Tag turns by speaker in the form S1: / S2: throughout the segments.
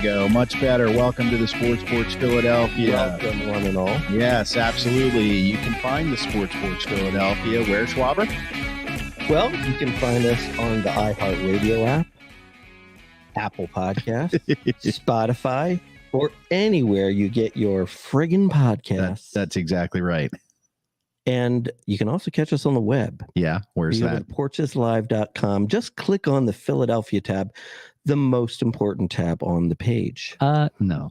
S1: go. Much better. Welcome to the Sports Porch Philadelphia.
S2: Welcome, one and all.
S1: Yes, absolutely. You can find the Sports Porch Philadelphia where, Schwaber?
S2: Well, you can find us on the iHeartRadio app, Apple Podcast, Spotify, or anywhere you get your friggin' podcasts.
S1: That's exactly right.
S2: And you can also catch us on the web.
S1: Yeah, where's that?
S2: Porcheslive.com. Just click on the Philadelphia tab, the most important tab on the page.
S1: No.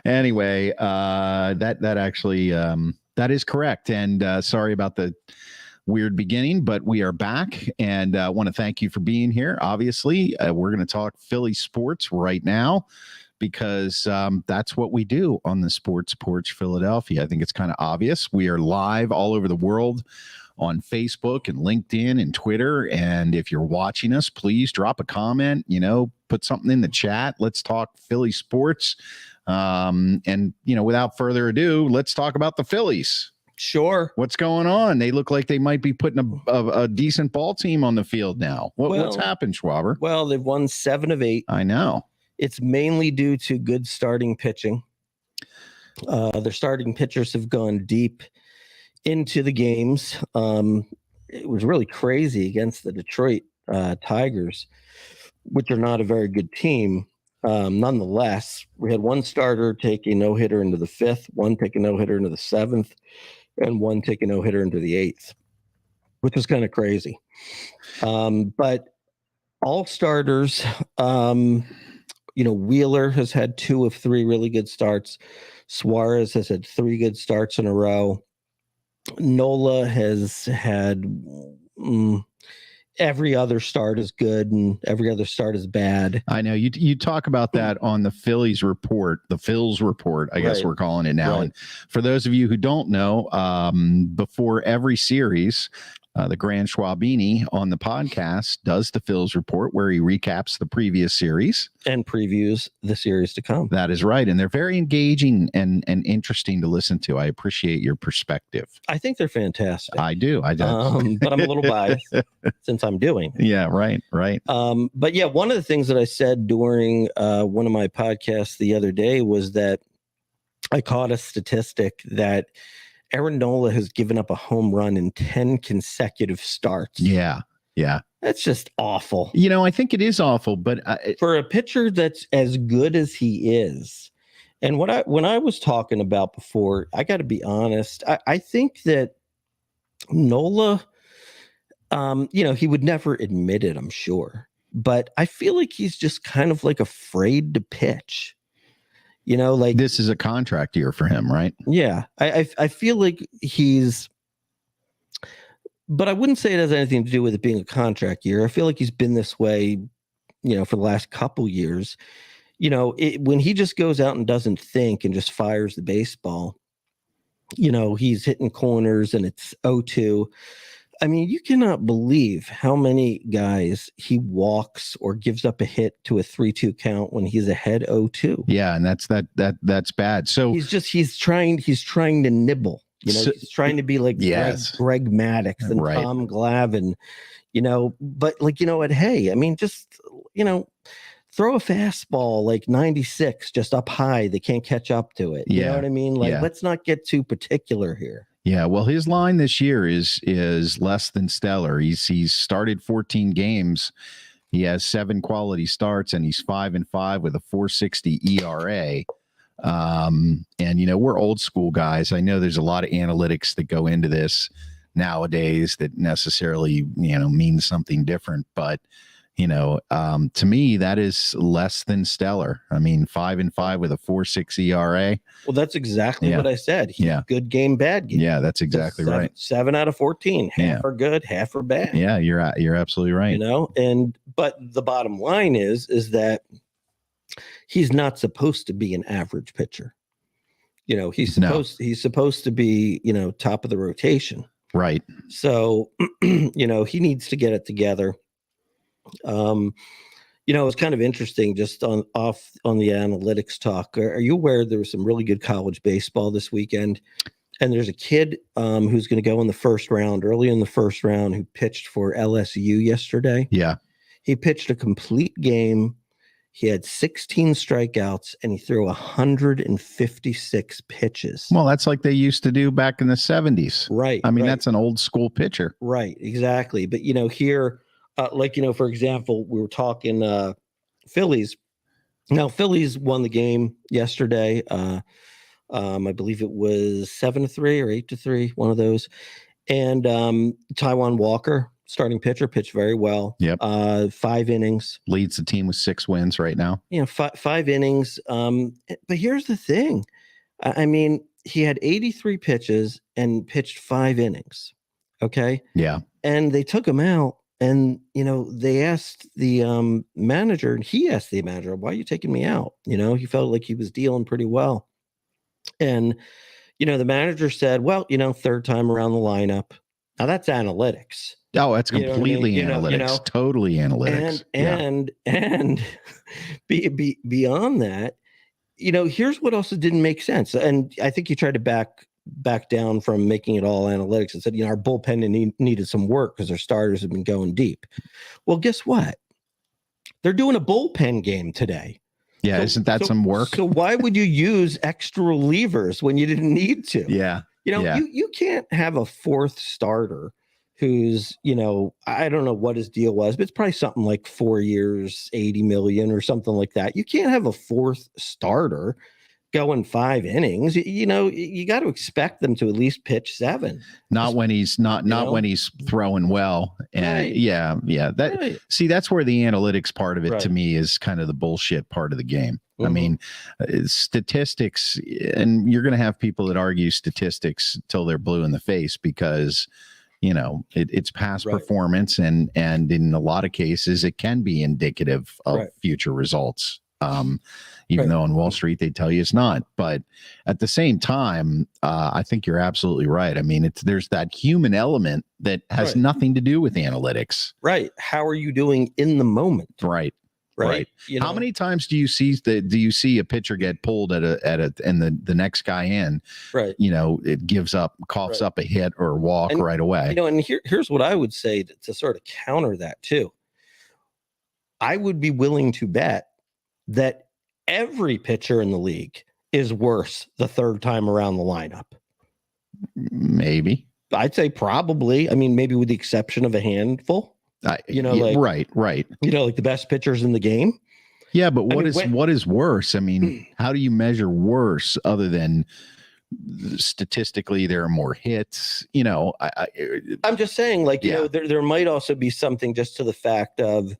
S1: Anyway, that actually that is correct. And sorry about the weird beginning, but we are back, and I want to thank you for being here. Obviously, we're going to talk Philly sports right now, because that's what we do on the Sports Porch Philadelphia. I think it's kind of obvious. We are live all over the world on Facebook and LinkedIn and Twitter. And if you're watching us, please drop a comment, put something in the chat. Let's talk Philly sports. And without further ado, let's talk about the Phillies.
S2: Sure.
S1: What's going on? They look like they might be putting a decent ball team on the field now. What's happened, Schwaber?
S2: Well, they've won 7 of 8.
S1: I know.
S2: It's mainly due to good starting pitching. Their starting pitchers have gone deep into the games. It was really crazy against the Detroit Tigers, which are not a very good team. Nonetheless, we had one starter take a no-hitter into the 5th, one take a no-hitter into the 7th, and one take a no-hitter into the 8th, which was kind of crazy. But all starters, Wheeler has had 2 of 3 really good starts. Suarez has had 3 good starts in a row. Nola has had every other start is good and every other start is bad.
S1: I know you talk about that on the Phillies report, the Phils report, I guess we're calling it now. Right. And for those of you who don't know, before every series, the Grand Schwabini on the podcast does the Phil's report, where he recaps the previous series
S2: and previews the series to come.
S1: That is right. And they're very engaging and interesting to listen to. I appreciate your perspective.
S2: I think they're fantastic.
S1: I do.
S2: But I'm a little biased since I'm doing it.
S1: Yeah, right.
S2: But yeah, one of the things that I said during one of my podcasts the other day was that I caught a statistic that Aaron Nola has given up a home run in 10 consecutive starts.
S1: Yeah.
S2: That's just awful.
S1: I think it is awful, but
S2: for a pitcher that's as good as he is, and when I was talking about before, I got to be honest, I think that Nola, he would never admit it, I'm sure, but I feel like he's just kind of like afraid to pitch. Like
S1: this is a contract year for him, right?
S2: Yeah. I feel like but I wouldn't say it has anything to do with it being a contract year. I feel like he's been this way, for the last couple years. When he just goes out and doesn't think and just fires the baseball, he's hitting corners and it's 0-2. I mean, you cannot believe how many guys he walks or gives up a hit to a 3-2 count when he's ahead 0-2.
S1: Yeah, and that's bad. So
S2: he's trying to nibble. He's trying to be like Greg Maddux and Tom Glavine. But what? Hey, I mean, just throw a fastball like 96 just up high. They can't catch up to it. You know what I mean? Let's not get too particular here.
S1: Yeah, well, his line this year is less than stellar. He's started 14 games. He has 7 quality starts, and he's 5-5 with a 4.60 ERA. And we're old school guys. I know there's a lot of analytics that go into this nowadays that necessarily means something different, but to me, that is less than stellar. I mean, 5-5 with a 4.6 ERA.
S2: Well, that's exactly what I said. He's good game, bad game.
S1: Yeah, that's exactly right.
S2: 7 out of 14, half are good, half are bad.
S1: Yeah, you're absolutely right.
S2: But the bottom line is that he's not supposed to be an average pitcher. He's supposed to be, top of the rotation.
S1: Right.
S2: So, he needs to get it together. It's kind of interesting just on the analytics talk. Are you aware there was some really good college baseball this weekend? And there's a kid who's going to go in the early in the first round, who pitched for LSU yesterday.
S1: Yeah.
S2: He pitched a complete game. He had 16 strikeouts and he threw 156 pitches.
S1: Well, that's like they used to do back in the 70s.
S2: Right.
S1: I mean,
S2: right.
S1: that's an old school pitcher.
S2: Right, exactly. But here, for example, we were talking Phillies. Now, Phillies won the game yesterday. I believe it was 7-3 or 8-3, one of those. And Taijuan Walker, starting pitcher, pitched very well.
S1: Yep.
S2: 5 innings.
S1: Leads the team with 6 wins right now.
S2: Five innings. But here's the thing. I mean, he had 83 pitches and pitched 5 innings. Okay.
S1: Yeah.
S2: And they took him out, and they asked the manager, and he asked the manager, "Why are you taking me out?" He felt like he was dealing pretty well, and the manager said, "Well, third time around the lineup." Now that's analytics.
S1: Oh, that's completely analytics. Totally analytics.
S2: And beyond that, here's what also didn't make sense, and I think he tried to back down from making it all analytics and said, our bullpen needed some work because our starters have been going deep. Well, guess what? They're doing a bullpen game today.
S1: Yeah, isn't that some work?
S2: So why would you use extra relievers when you didn't need to?
S1: Yeah.
S2: You can't have a 4th starter who's, I don't know what his deal was, but it's probably something like 4 years, 80 million or something like that. You can't have a 4th starter going 5 innings. You got to expect them to at least pitch 7.
S1: Not when he's when he's throwing well. And
S2: right.
S1: yeah. That
S2: right.
S1: See, that's where the analytics part of it to me is kind of the bullshit part of the game. I mean, statistics, and you're going to have people that argue statistics till they're blue in the face because it's past performance, and in a lot of cases it can be indicative of future results. Even though on Wall Street they tell you it's not, but at the same time, I think you're absolutely right. I mean, there's that human element that has nothing to do with analytics.
S2: Right. How are you doing in the moment?
S1: Right. How many times do you see a pitcher get pulled and the next guy in?
S2: Right.
S1: It coughs up a hit or a walk right away.
S2: And here's what I would say to sort of counter that too. I would be willing to bet that every pitcher in the league is worse the third time around the lineup.
S1: Maybe.
S2: I'd say probably. I mean, maybe with the exception of a handful.
S1: Right.
S2: Like the best pitchers in the game.
S1: Yeah, but what is worse? I mean, how do you measure worse other than statistically there are more hits?
S2: I'm just saying, there might also be something just to the fact of,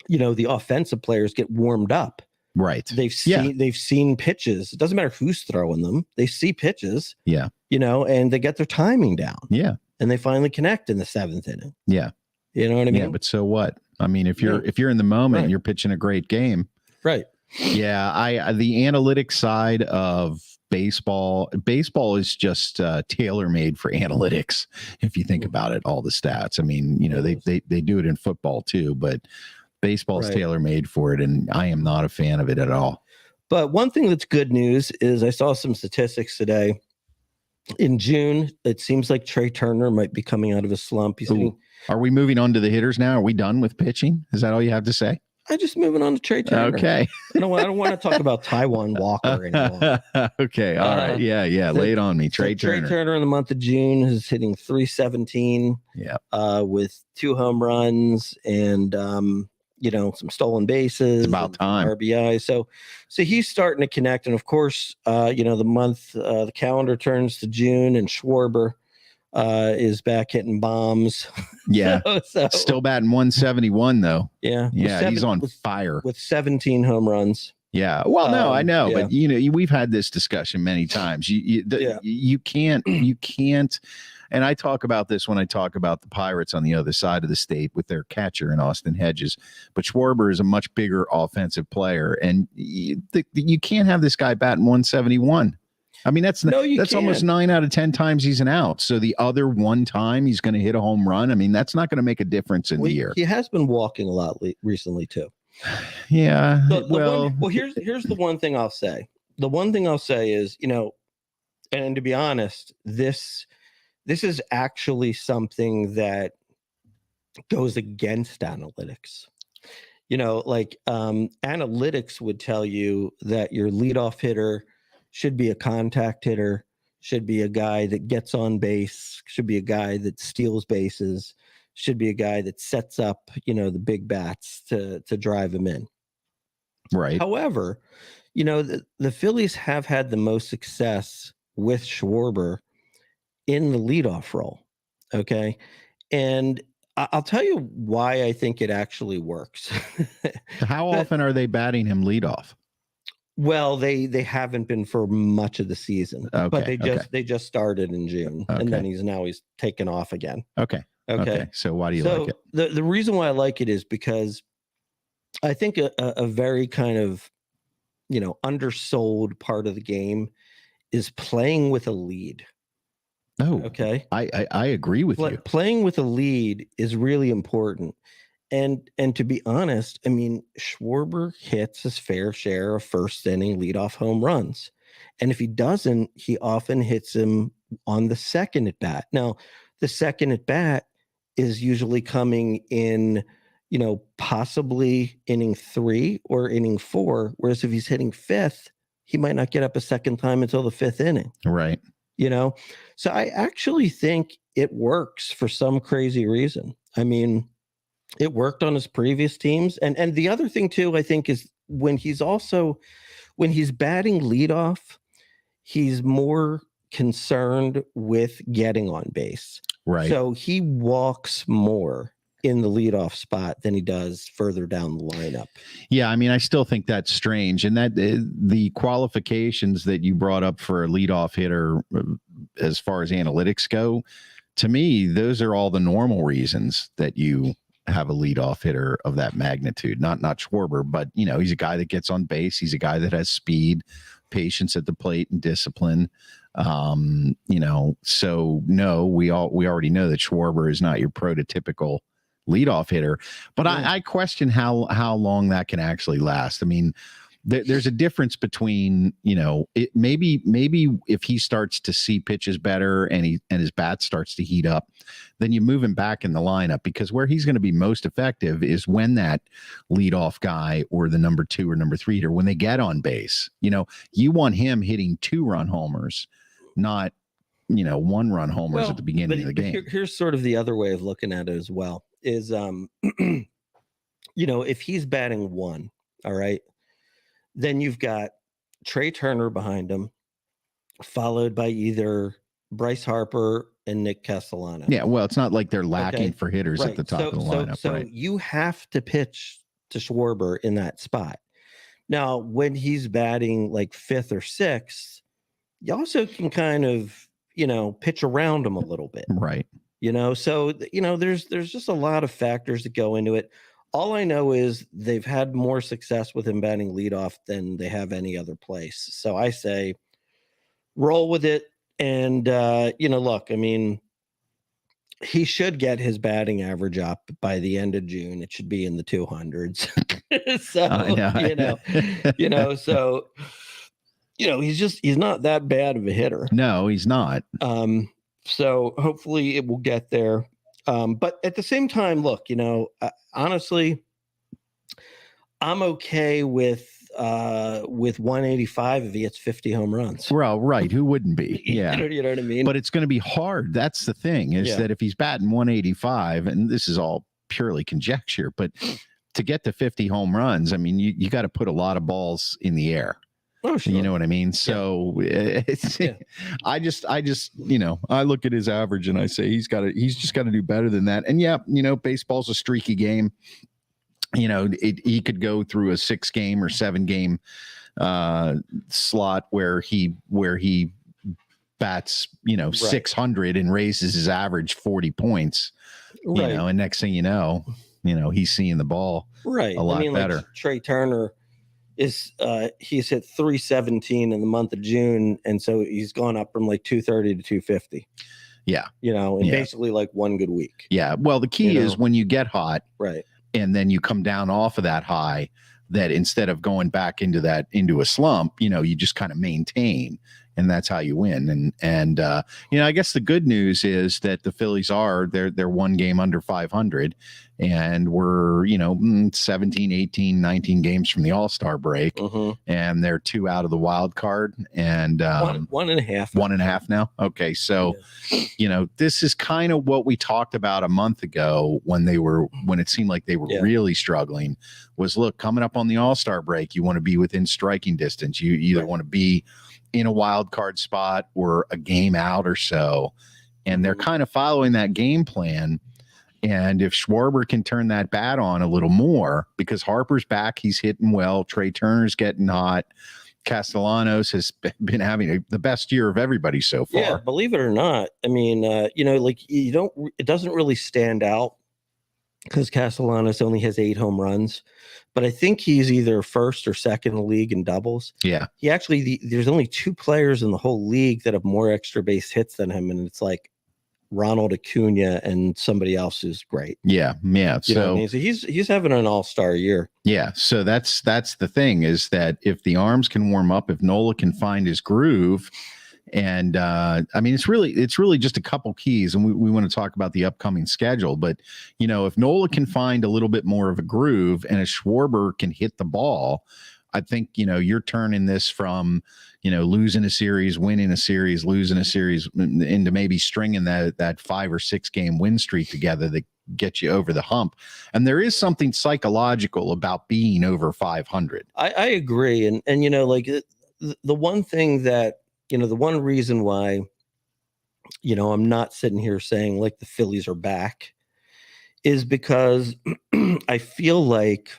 S2: the offensive players get warmed up.
S1: Right.
S2: They've seen pitches. It doesn't matter who's throwing them. They see pitches.
S1: Yeah.
S2: And they get their timing down.
S1: Yeah.
S2: And they finally connect in the 7th inning.
S1: Yeah.
S2: You know what I mean?
S1: Yeah, but so what? I mean, if you're in the moment and you're pitching a great game.
S2: Right.
S1: Yeah, the analytics side of baseball is just tailor-made for analytics. If you think about it, all the stats. I mean, they do it in football too, but baseball is tailor-made for it, and I am not a fan of it at all.
S2: But one thing that's good news is I saw some statistics today. In June, it seems like Trey Turner might be coming out of a slump.
S1: Are we moving on to the hitters now? Are we done with pitching? Is that all you have to say?
S2: I'm just moving on to Trey Turner.
S1: Okay.
S2: I don't want to talk about Taijuan Walker anymore.
S1: Okay. All right. Yeah. Lay it on me. Trey Turner.
S2: Trey Turner in the month of June is hitting .317.
S1: Yeah.
S2: With 2 home runs and some stolen bases.
S1: It's about time.
S2: RBI. So he's starting to connect. And of course, the calendar turns to June, and Schwarber is back hitting bombs.
S1: Yeah. Still batting 171 though.
S2: Yeah.
S1: He's on fire
S2: with 17 home runs.
S1: Yeah. Well, no, I know, but we've had this discussion many times. You can't. And I talk about this when I talk about the Pirates on the other side of the state with their catcher in Austin Hedges. But Schwarber is a much bigger offensive player, and you can't have this guy batting 171. I mean, that's almost 9 out of 10 times he's an out. So the other one time he's going to hit a home run. I mean, that's not going to make a difference in the year.
S2: He has been walking a lot recently too.
S1: Yeah.
S2: Here's the one thing I'll say. The one thing I'll say is, and to be honest, this is actually something that goes against analytics. Like analytics would tell you that your leadoff hitter should be a contact hitter, should be a guy that gets on base, should be a guy that steals bases, should be a guy that sets up, the big bats to drive him in.
S1: Right.
S2: However, the Phillies have had the most success with Schwarber in the leadoff role. Okay. And I'll tell you why I think it actually works.
S1: How often are they batting him leadoff?
S2: Well, they haven't been for much of the season,
S1: Okay,
S2: but they just started in June, and then he's taken off again.
S1: Okay. So why do you like it?
S2: The reason why I like it is because I think a very kind of undersold part of the game is playing with a lead.
S1: Oh,
S2: okay.
S1: I agree with you.
S2: Playing with a lead is really important. And to be honest, I mean, Schwarber hits his fair share of first inning leadoff home runs. And if he doesn't, he often hits him on the second at bat. Now, the second at bat is usually coming in, possibly inning 3 or inning 4. Whereas if he's hitting fifth, he might not get up a second time until the 5th inning.
S1: Right.
S2: So I actually think it works for some crazy reason. I mean, it worked on his previous teams. And the other thing too, I think, is when he's batting leadoff, he's more concerned with getting on base.
S1: Right.
S2: So he walks more in the leadoff spot than he does further down the lineup.
S1: Yeah, I mean, I still think that's strange. And that the qualifications that you brought up for a leadoff hitter, as far as analytics go, to me, those are all the normal reasons that you have a leadoff hitter of that magnitude. Not Schwarber, but he's a guy that gets on base. He's a guy that has speed, patience at the plate, and discipline. So no, we already know that Schwarber is not your prototypical leadoff hitter, but I question how long that can actually last. I mean, there's a difference between, it maybe if he starts to see pitches better and his bat starts to heat up, then you move him back in the lineup, because where he's going to be most effective is when that leadoff guy or the number 2 or number 3 hitter, when they get on base, you want him hitting 2-run homers, not, 1-run homers at the beginning of the game.
S2: Here's sort of the other way of looking at it as well is, if he's batting 1, all right, then you've got Trey Turner behind him, followed by either Bryce Harper and Nick Castellano.
S1: Yeah, well, it's not like they're lacking for hitters at the top of the lineup.
S2: So you have to pitch to Schwarber in that spot. Now, when he's batting like 5th or 6th, you also can kind of, pitch around him a little bit.
S1: Right.
S2: So, there's just a lot of factors that go into it. All I know is they've had more success with him batting leadoff than they have any other place. So I say roll with it. And, look, I mean, he should get his batting average up by the end of June. It should be in the 200s. He's not that bad of a hitter.
S1: No, he's not.
S2: So hopefully it will get there. But at the same time, look, honestly, I'm okay with 185 if he hits 50 home runs.
S1: Well, right. Who wouldn't be? Yeah.
S2: You know what I mean?
S1: But it's going to be hard. That's the thing, is that if he's batting 185, and this is all purely conjecture, but to get to 50 home runs, I mean, you got to put a lot of balls in the air.
S2: Oh, sure.
S1: You know what I mean? So I just, I look at his average and I say he's just got to do better than that. And baseball's a streaky game. He could go through a 6-game or 7-game slot where he bats, 600 and raises his average 40 points, and next thing he's seeing the ball a lot better.
S2: Like Trey Turner he's hit 317 in the month of June, and so he's gone up from like 230 to 250.
S1: Yeah.
S2: Basically like one good week.
S1: Yeah. Well, the key is when you get hot,
S2: right,
S1: and then you come down off of that high, that instead of going back into a slump, you just kind of maintain, and that's how you win. And I guess the good news is that the Phillies they're one game under 500, and we're 17, 18, 19 games from the All-Star break, and they're 2 out of the wild card, and
S2: one and a half.
S1: 1.5 now. Okay, so this is kind of what we talked about a month ago when it seemed like they were really struggling. Was, look, coming up on the All-Star break, you want to be within striking distance. You either want to be in a wild card spot or a game out or so, and they're kind of following that game plan. And if Schwarber can turn that bat on a little more, because Harper's back, he's hitting well, Trey Turner's getting hot, Castellanos has been having the best year of everybody so far.
S2: Yeah, believe it or not. I mean, it doesn't really stand out because Castellanos only has 8 home runs, but I think he's either first or second in the league in doubles.
S1: Yeah.
S2: He actually, there's only 2 players in the whole league that have more extra base hits than him. And it's like Ronald Acuna and somebody else who's great.
S1: Yeah. Yeah.
S2: So he's having an all-star year.
S1: Yeah. So that's the thing, is that if the arms can warm up, if Nola can find his groove, and it's really just a couple keys, and we want to talk about the upcoming schedule. But if Nola can find a little bit more of a groove, and if Schwarber can hit the ball, I think you're turning this from losing a series, winning a series, losing a series, into maybe stringing that 5 or 6 game win streak together that get you over the hump. And there is something psychological about being over 500.
S2: I agree, and the one thing that. The one reason why, I'm not sitting here saying like the Phillies are back is because I feel like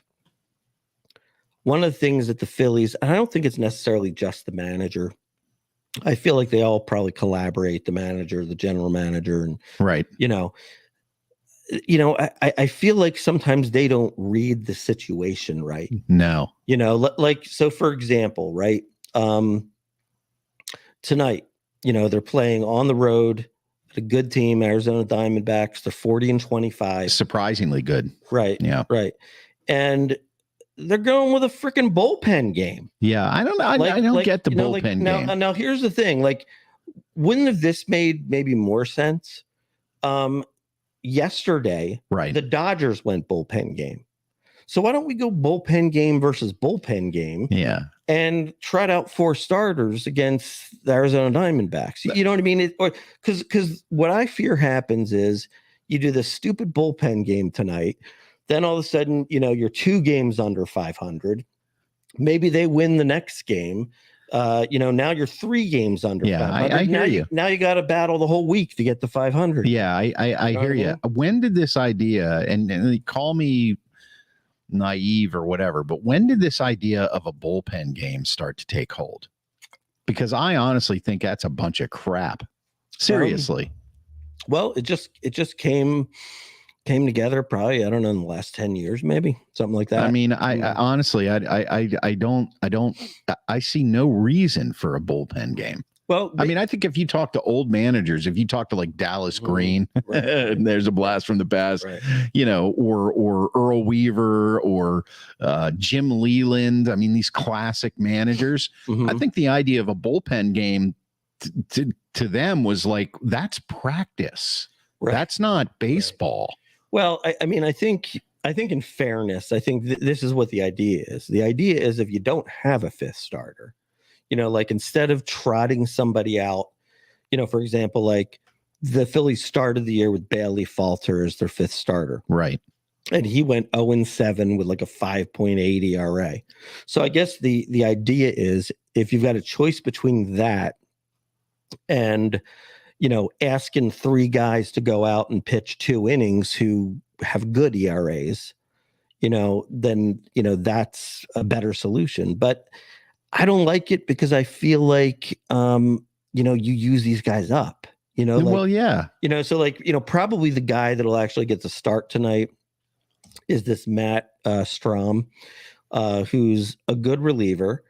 S2: one of the things that the Phillies, and I don't think it's necessarily just the manager. I feel like they all probably collaborate, the manager, the general manager, and
S1: right.
S2: I feel like sometimes they don't read the situation right.
S1: No.
S2: So for example, right. Tonight, they're playing on the road at a good team, Arizona Diamondbacks. They're 40-25.
S1: Surprisingly good.
S2: Right.
S1: Yeah.
S2: Right. And they're going with a freaking bullpen game.
S1: Yeah. I don't know. I don't get the bullpen game.
S2: Now, here's the thing. Wouldn't have this made maybe more sense? Yesterday,
S1: right,
S2: the Dodgers went bullpen game. So why don't we go bullpen game versus bullpen game?
S1: Yeah.
S2: And trot out 4 starters against the Arizona Diamondbacks. You know what I mean? Because what I fear happens is you do this stupid bullpen game tonight. Then all of a sudden, you're 2 games under 500. Maybe they win the next game. Now you're 3 games under 500.
S1: I hear you.
S2: Now you got to battle the whole week to get to 500.
S1: Yeah, I hear you. When did this idea, and call me naive or whatever, but when did this idea of a bullpen game start to take hold? Because I honestly think that's a bunch of crap. Seriously.
S2: Well, it just came together probably, I don't know, in the last 10 years, maybe something like that.
S1: I mean, I honestly, I see no reason for a bullpen game.
S2: Well,
S1: I think if you talk to old managers, if you talk to like Dallas Green, right. And there's a blast from the past,
S2: right.
S1: Or Earl Weaver or Jim Leland. I mean, these classic managers. I think the idea of a bullpen game to them was like, that's practice. Right. That's not baseball.
S2: Right. Well, I think in fairness, I think this is what the idea is. The idea is if you don't have a 5th starter, instead of trotting somebody out, for example, like the Phillies started the year with Bailey Falter as their 5th starter.
S1: Right.
S2: And he went 0-7 with like a 5.8 ERA. So I guess the idea is if you've got a choice between that and, asking 3 guys to go out and pitch 2 innings who have good ERAs, then, that's a better solution. But I don't like it because I feel like, you use these guys up,
S1: well, yeah.
S2: So probably the guy that'll actually get the start tonight is this Matt Strom, who's a good reliever.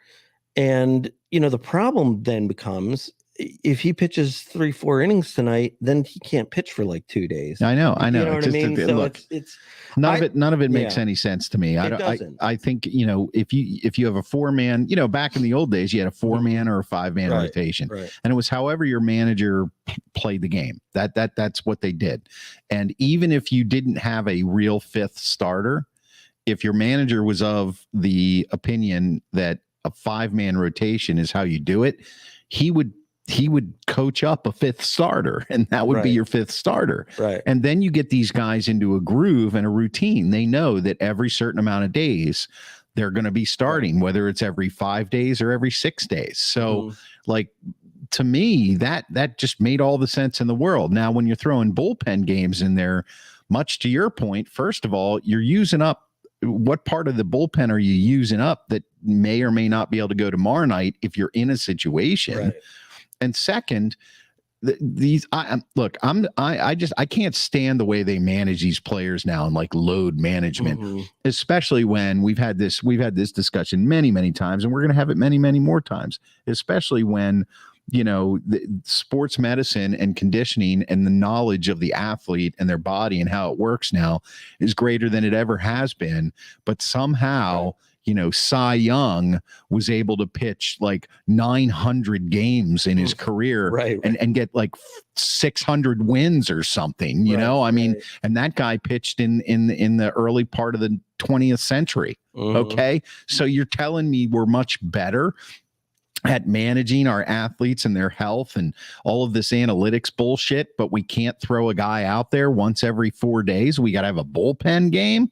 S2: And, the problem then becomes if he pitches 3-4 innings tonight, then he can't pitch for like 2 days.
S1: I know.
S2: You know what I mean? So
S1: look,
S2: it's
S1: none of it makes
S2: yeah.
S1: any sense to me.
S2: It doesn't.
S1: I think, if you have a 4-man, back in the old days, you had a 4-man or a 5-man
S2: Right,
S1: rotation,
S2: right.
S1: and it was however your manager played the game. That's what they did. And even if you didn't have a real fifth starter, if your manager was of the opinion that a 5-man rotation is how you do it, he would coach up a fifth starter, and that would be
S2: Right.
S1: your fifth starter.
S2: Right.
S1: And then you get these guys into a groove and a routine. They know that every certain amount of days they're going to be starting, whether it's every 5 days or every 6 days. So like, to me, that just made all the sense in the world. Now, when you're throwing bullpen games in there, much to your point, first of all, you're using up, what part of the bullpen are you using up that may or may not be able to go tomorrow night if you're in a situation?
S2: Right.
S1: And second, I can't stand the way they manage these players now and like load management, especially when we've had this discussion many, many times, and we're going to have it many, many more times, especially when, the sports medicine and conditioning and the knowledge of the athlete and their body and how it works now is greater than it ever has been. But somehow, Cy Young was able to pitch like 900 games in his career, and get like 600 wins or something, I mean, and that guy pitched in the early part of the 20th century. Okay. So you're telling me we're much better at managing our athletes and their health and all of this analytics bullshit, but we can't throw a guy out there once every 4 days. We got to have a bullpen game,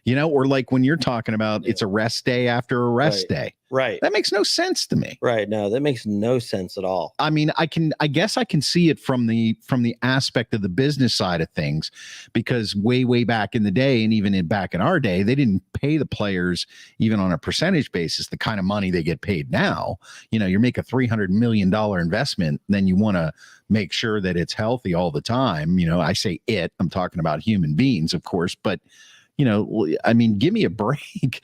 S1: or like when you're talking about it's a rest day after a rest day.
S2: Right.
S1: That makes no sense to me.
S2: Right. No, that makes no sense at all.
S1: I mean, I guess I can see it from the aspect of the business side of things, because way back in the day, and even back in our day, they didn't pay the players even on a percentage basis the kind of money they get paid now. You make a $300 million investment, then you want to make sure that it's healthy all the time. I say I'm talking about human beings, of course, but I mean, give me a break.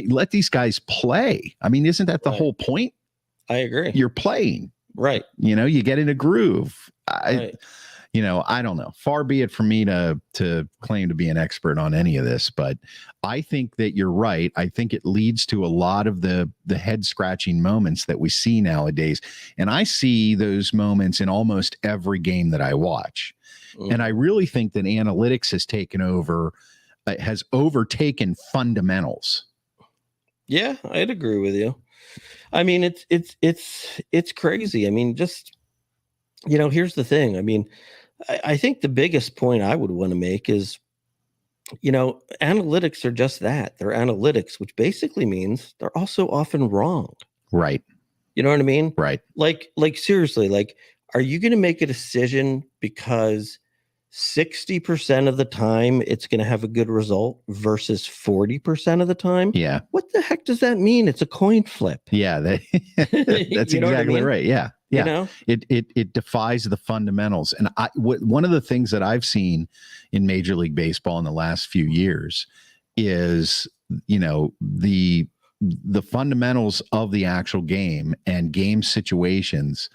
S1: Let these guys play. I mean, isn't that the whole point?
S2: I agree.
S1: You're playing.
S2: Right.
S1: You get in a groove. I don't know. Far be it from me to claim to be an expert on any of this, but I think that you're right. I think it leads to a lot of the head scratching moments that we see nowadays. And I see those moments in almost every game that I watch. And I really think that analytics has overtaken fundamentals.
S2: Yeah, I'd agree with you. I mean, it's crazy. I mean, just, here's the thing. I mean, I think the biggest point I would want to make is, analytics are just that. They're analytics, which basically means they're also often wrong.
S1: Right.
S2: You know what I mean?
S1: Right.
S2: Like seriously, like, are you going to make a decision because 60% of the time it's going to have a good result versus 40% of the time?
S1: Yeah.
S2: What the heck does that mean? It's a coin flip.
S1: Yeah. That's exactly right. Yeah. Yeah. It defies the fundamentals. And one of the things that I've seen in Major League Baseball in the last few years is, the fundamentals of the actual game and game situations,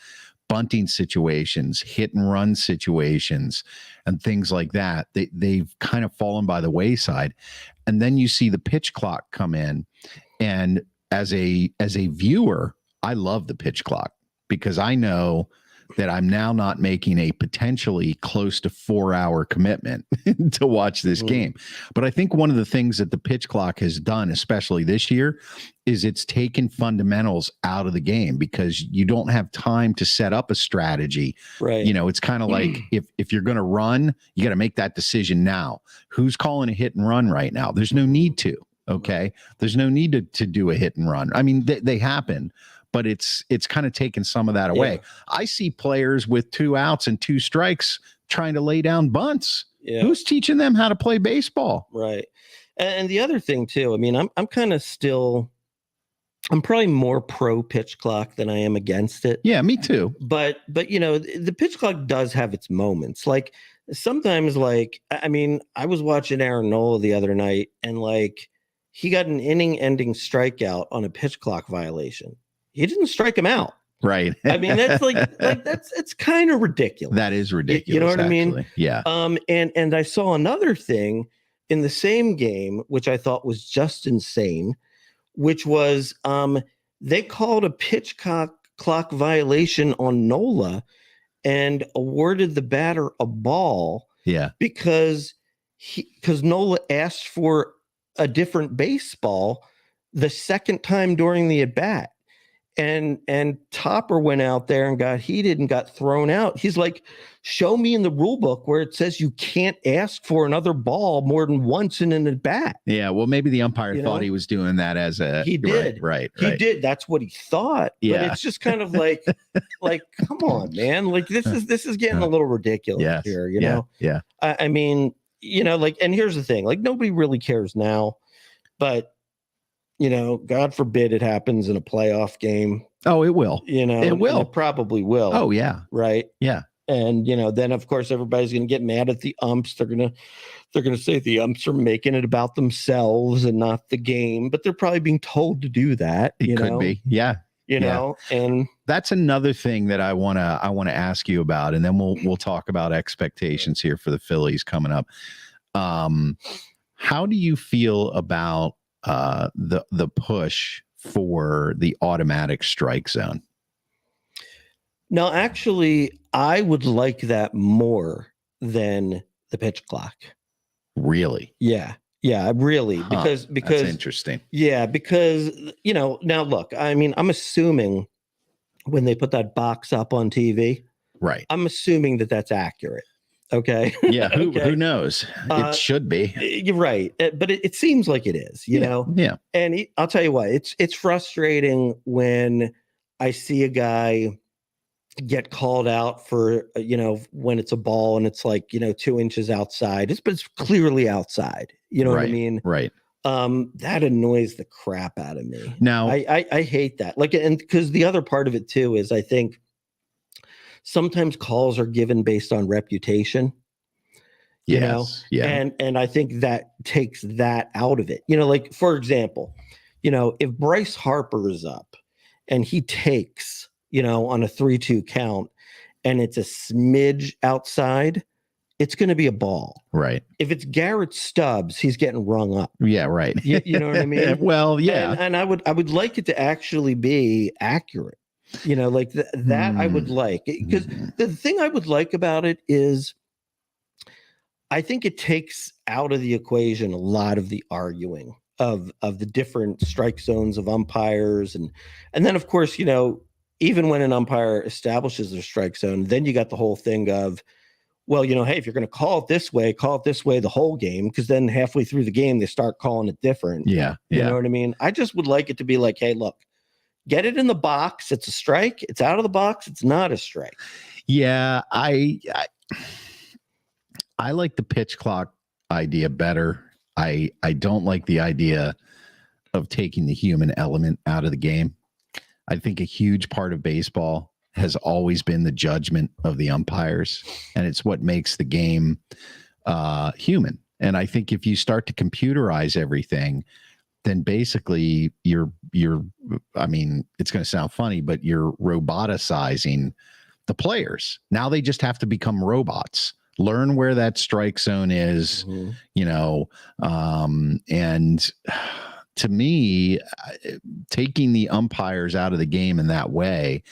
S1: bunting situations, hit and run situations, and things like that. They've kind of fallen by the wayside. And then you see the pitch clock come in. And as a viewer, I love the pitch clock, because I know that I'm now not making a potentially close to 4-hour commitment to watch this game. But I think one of the things that the pitch clock has done, especially this year, is it's taken fundamentals out of the game, because you don't have time to set up a strategy.
S2: Right.
S1: It's kind of like if you're going to run, you got to make that decision now. Who's calling a hit and run right now? There's no need to. Okay. There's no need to do a hit and run. I mean, they happen, but it's kind of taken some of that away.
S2: Yeah.
S1: I see players with 2 outs and 2 strikes trying to lay down bunts.
S2: Yeah.
S1: Who's teaching them how to play baseball?
S2: Right. And the other thing too, I mean, I'm kind of still, I'm probably more pro pitch clock than I am against it.
S1: Yeah, me too.
S2: But the pitch clock does have its moments. Like sometimes, like, I mean, I was watching Aaron Nola the other night, and like, he got an inning ending strikeout on a pitch clock violation. He didn't strike him out.
S1: Right.
S2: I mean, that's like it's kind of ridiculous.
S1: That is ridiculous.
S2: You know what
S1: actually.
S2: I mean?
S1: Yeah.
S2: And I saw another thing in the same game, which I thought was just insane, which was they called a pitch clock violation on Nola and awarded the batter a ball.
S1: Yeah.
S2: Because Nola asked for a different baseball the second time during the at bat. And Topper went out there and got heated and got thrown out. He's like, show me in the rule book where it says you can't ask for another ball more than once in an at bat.
S1: Yeah, well, maybe the umpire thought he was doing that as a.
S2: He did,
S1: right.
S2: He did. That's what he thought.
S1: Yeah,
S2: but it's just kind of like, come on, man. Like this is getting a little ridiculous here. You know.
S1: Yeah.
S2: I mean, and here's the thing. Like nobody really cares now, but. God forbid it happens in a playoff game.
S1: Oh, it will.
S2: It will. It probably will.
S1: Oh, yeah.
S2: Right.
S1: Yeah.
S2: And then of course everybody's going to get mad at the umps. They're going to say the umps are making it about themselves and not the game, but they're probably being told to do that.
S1: It could be. Yeah.
S2: And
S1: that's another thing that I want to ask you about, and then we'll talk about expectations here for the Phillies coming up. How do you feel about the push for the automatic strike zone?
S2: No, actually, I would like that more than the pitch clock.
S1: Really?
S2: Yeah, really. Because
S1: that's interesting.
S2: Yeah, because now look, I mean, I'm assuming when they put that box up on TV,
S1: right?
S2: I'm assuming that that's accurate. Okay.
S1: Yeah. Who knows? It should be.
S2: You're right. But it seems like it is, you know?
S1: Yeah.
S2: And I'll tell you what, it's frustrating when I see a guy get called out for, when it's a ball and it's like, 2 inches outside. It's clearly outside. You know what I mean?
S1: Right.
S2: That annoys the crap out of me.
S1: Now,
S2: I hate that. And because the other part of it too is I think sometimes calls are given based on reputation,
S1: Yeah.
S2: and I think that takes that out of it. Like for example, if Bryce Harper is up and he takes, on a 3-2 count and it's a smidge outside, it's going to be a ball.
S1: Right.
S2: If it's Garrett Stubbs, he's getting rung up.
S1: Yeah. Right.
S2: You know what I mean?
S1: Well, yeah.
S2: And I would like it to actually be accurate. That I would like, because the thing I would like about it is I think it takes out of the equation a lot of the arguing of the different strike zones of umpires. And then of course, even when an umpire establishes their strike zone, then you got the whole thing of, well, hey, if you're going to call it this way the whole game, because then halfway through the game, they start calling it different.
S1: Yeah.
S2: You know what I mean? I just would like it to be like, hey, look, get it in the box. It's a strike. It's out of the box. It's not a strike.
S1: Yeah, I like the pitch clock idea better. I don't like the idea of taking the human element out of the game. I think a huge part of baseball has always been the judgment of the umpires, and it's what makes the game human. And I think if you start to computerize everything, then basically you're I mean, it's going to sound funny, but you're roboticizing the players. Now they just have to become robots, learn where that strike zone is, and to me, taking the umpires out of the game in that way,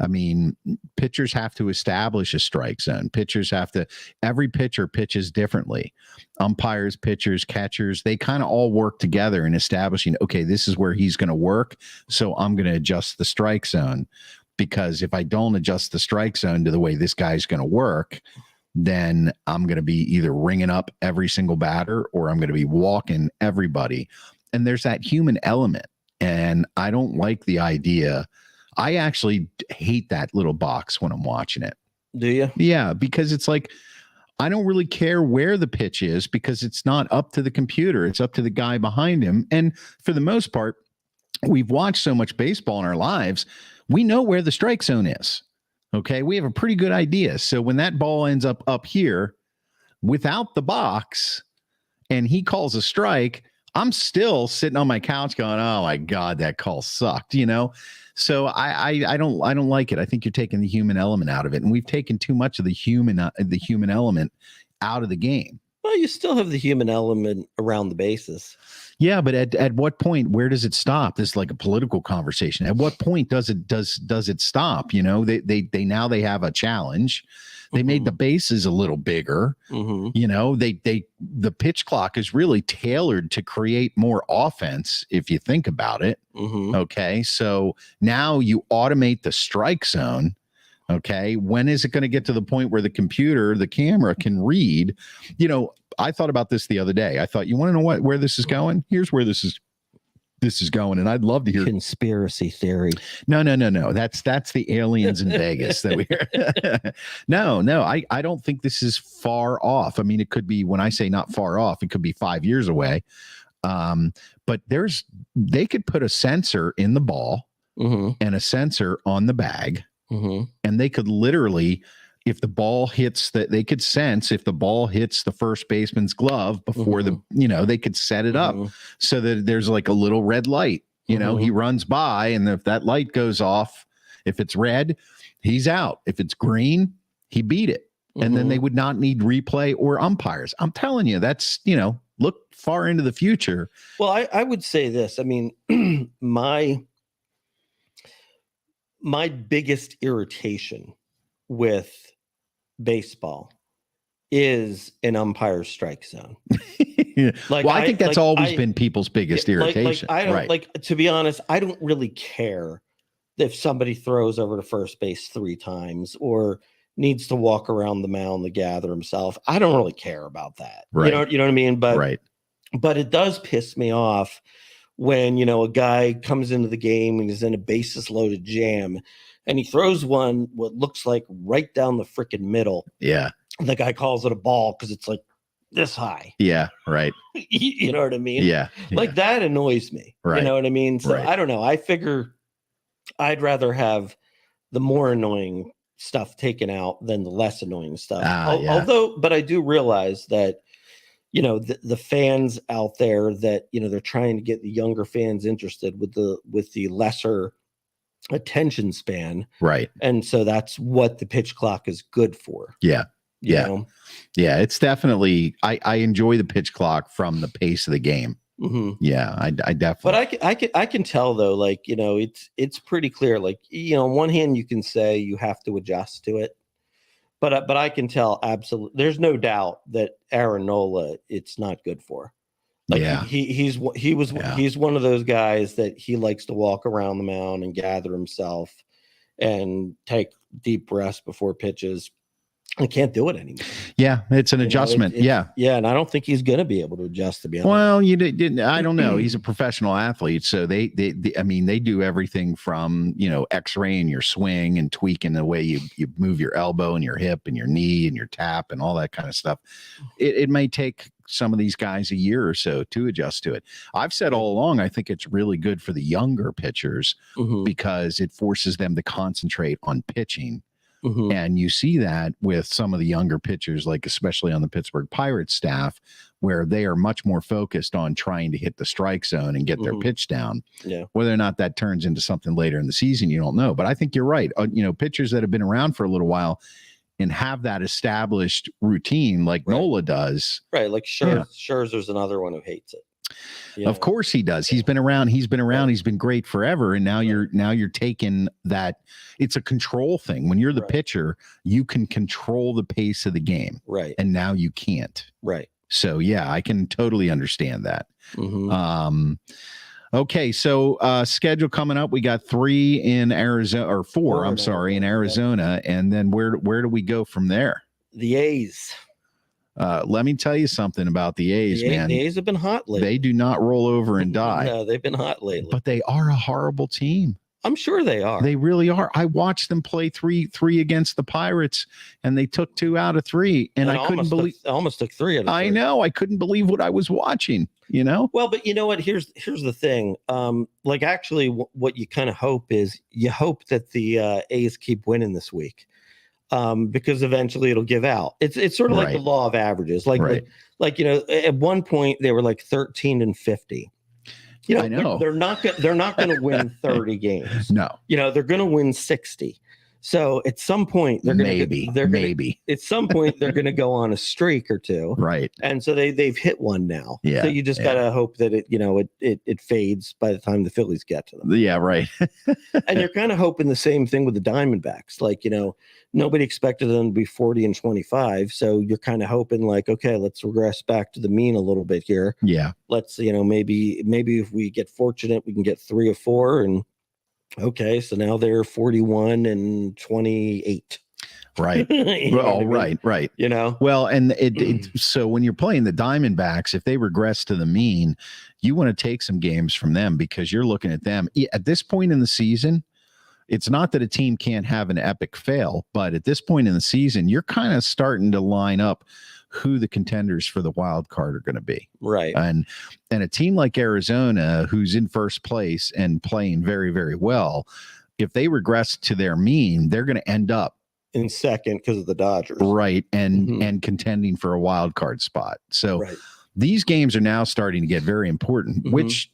S1: I mean, pitchers have to establish a strike zone. Every pitcher pitches differently. Umpires, pitchers, catchers, they kind of all work together in establishing, okay, this is where he's going to work. So I'm going to adjust the strike zone, because if I don't adjust the strike zone to the way this guy's going to work, then I'm going to be either ringing up every single batter or I'm going to be walking everybody. And there's that human element. And I don't like the idea. I actually hate that little box when I'm watching it.
S2: Do you?
S1: Yeah, because it's like, I don't really care where the pitch is, because it's not up to the computer. It's up to the guy behind him. And for the most part, we've watched so much baseball in our lives, we know where the strike zone is. Okay, we have a pretty good idea. So when that ball ends up here without the box and he calls a strike, I'm still sitting on my couch going, "Oh my God, that call sucked," So I don't like it. I think you're taking the human element out of it, and we've taken too much of the human element out of the game.
S2: Well, you still have the human element around the bases.
S1: Yeah, but at what point, where does it stop? This is like a political conversation. At what point does it stop? They now they have a challenge. They made the bases a little bigger. The pitch clock is really tailored to create more offense if you think about it. Okay, so now you automate the strike zone. Okay, when is it going to get to the point where the camera can read? I thought about this the other day. I thought, you want to know where this is going? Here's where this is going, and I'd love to hear
S2: conspiracy theory.
S1: No. That's the aliens in Vegas that we hear. No. I don't think this is far off. I mean, it could be, when I say not far off, it could be 5 years away. But they could put a sensor in the ball and a sensor on the bag, and they could literally, if the ball hits they could sense if the ball hits the first baseman's glove before they could set it up so that there's like a little red light, he runs by, and if that light goes off, if it's red, he's out. If it's green, he beat it. And then they would not need replay or umpires. I'm telling you, that's, look far into the future.
S2: Well, I would say this. I mean, my biggest irritation with baseball is an umpire strike zone.
S1: I think that's always been people's biggest irritation.
S2: I don't to be honest, I don't really care if somebody throws over to first base 3 times or needs to walk around the mound to gather himself. I don't really care about that.
S1: Right.
S2: You know what I mean? But it does piss me off when, a guy comes into the game and is in a bases loaded jam and he throws one, what looks like right down the freaking middle.
S1: Yeah.
S2: The guy calls it a ball because it's like this high.
S1: Yeah. Right.
S2: You know what I mean?
S1: Yeah.
S2: Like that annoys me.
S1: Right.
S2: You know what I mean? So
S1: right.
S2: I don't know. I figure I'd rather have the more annoying stuff taken out than the less annoying stuff. But I do realize that, the fans out there that, they're trying to get the younger fans interested with the lesser attention span.
S1: Right.
S2: And so that's what the pitch clock is good for.
S1: Yeah.
S2: You know?
S1: Yeah. It's definitely, I enjoy the pitch clock from the pace of the game. Yeah, I definitely.
S2: But I can tell though, like, it's pretty clear. Like, on one hand, you can say you have to adjust to it, but I can tell absolutely. There's no doubt that Aaron Nola, it's not good for. Like, he's one of those guys that he likes to walk around the mound and gather himself and take deep breaths before pitches. I can't do it anymore.
S1: Yeah, it's an adjustment.
S2: Yeah, and I don't think he's going to be able to adjust. To be honest.
S1: Well, I don't know. He's a professional athlete, so they do everything from X-raying your swing and tweaking the way you move your elbow and your hip and your knee and your tap and all that kind of stuff. It may take some of these guys a year or so to adjust to it. I've said all along, I think it's really good for the younger pitchers because it forces them to concentrate on pitching. And you see that with some of the younger pitchers, like especially on the Pittsburgh Pirates staff, where they are much more focused on trying to hit the strike zone and get their pitch down. Yeah. Whether or not that turns into something later in the season, you don't know. But I think you're right. Pitchers that have been around for a little while and have that established routine like Nola does.
S2: Right. Like Scherzer's another one who hates it.
S1: Of course he does. He's been around. He's been great forever. And now you're taking that. It's a control thing. When you're the pitcher, you can control the pace of the game. Right. And now you can't. Right. So yeah, I can totally understand that. Okay. So schedule coming up. We got 3 in Arizona, or 4, I'm sorry, in Arizona. And then where do we go from there?
S2: The A's.
S1: Let me tell you something about the A's, man.
S2: The A's have been hot lately.
S1: They do not roll over and die.
S2: No, they've been hot lately.
S1: But they are a horrible team.
S2: I'm sure they are.
S1: They really are. I watched them play 3 against the Pirates, and they took 2 out of 3. And I couldn't believe.
S2: Almost took 3 out of 3.
S1: I know. I couldn't believe what I was watching.
S2: Well, but you know what? Here's the thing. Like actually, what you kind of hope is you hope that the A's keep winning this week. Because eventually it'll give out. It's sort of like the law of averages. Like like, at one point they were like 13-50.
S1: I know.
S2: They're not going to win 30 games.
S1: No.
S2: They're going to win 60. So at some point they're going to at some point they're going to go on a streak or two.
S1: Right.
S2: And so they've hit one now.
S1: Yeah.
S2: So you just got to hope that it fades by the time the Phillies get to them.
S1: Yeah, right.
S2: And you're kind of hoping the same thing with the Diamondbacks. Like, nobody expected them to be 40-25. So you're kind of hoping like, okay, let's regress back to the mean a little bit here.
S1: Yeah.
S2: Let's, maybe if we get fortunate, we can get 3 or 4 and okay, so now they're 41-28.
S1: Right. Well, right. Well, and so when you're playing the Diamondbacks, if they regress to the mean, you want to take some games from them because you're looking at them at this point in the season. It's not that a team can't have an epic fail, but at this point in the season, you're kind of starting to line up who the contenders for the wild card are going to be.
S2: Right.
S1: And a team like Arizona, who's in first place and playing very, very well, if they regress to their mean, they're going to end up
S2: in second because of the Dodgers.
S1: Right. And contending for a wild card spot. So these games are now starting to get very important, which,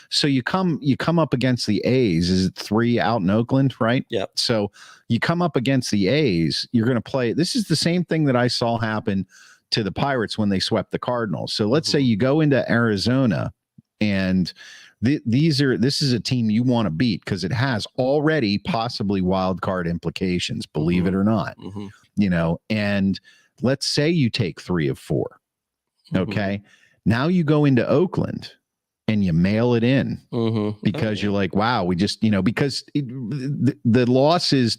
S1: so you come up against the A's. Is it 3 out in Oakland? Right.
S2: Yep.
S1: So you come up against the A's, you're going to play. This is the same thing that I saw happen to the Pirates when they swept the Cardinals. So let's say you go into Arizona and this is a team you want to beat because it has already possibly wild card implications, believe it or not, and let's say you take 3 of 4. Okay. Now you go into Oakland and you mail it in because you're like, wow, we just, because the losses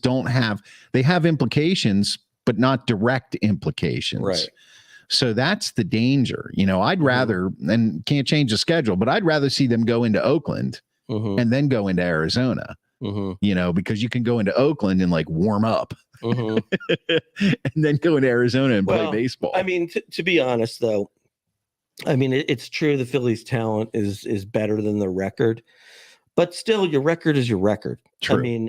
S1: they have implications, but not direct implications.
S2: Right.
S1: So that's the danger. I'd rather, and can't change the schedule, but I'd rather see them go into Oakland and then go into Arizona, because you can go into Oakland and like warm up and then go into Arizona and play baseball.
S2: I mean, to be honest, though, it's true the Phillies' talent is better than the record, but still, your record is your record.
S1: True.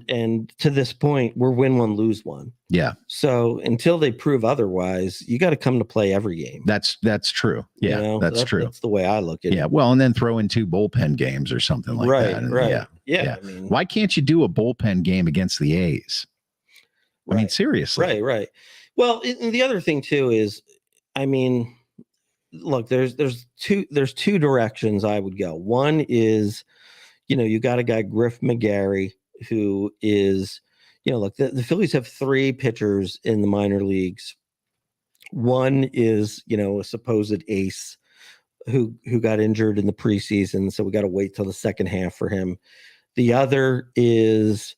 S2: And to this point, we're win one, lose one.
S1: Yeah.
S2: So until they prove otherwise, you got to come to play every game.
S1: That's true. Yeah, that's true.
S2: That's the way I look at it.
S1: Yeah. Well, and then throw in 2 bullpen games or something like that.
S2: Right.
S1: Yeah. Why can't you do a bullpen game against the A's? I mean, seriously.
S2: Right. Well, and the other thing too is, look, there's two directions I would go. One is, you got a guy, Griff McGarry, who is, look, the Phillies have 3 pitchers in the minor leagues. One is, a supposed ace who got injured in the preseason. So we got to wait till the second half for him. The other is,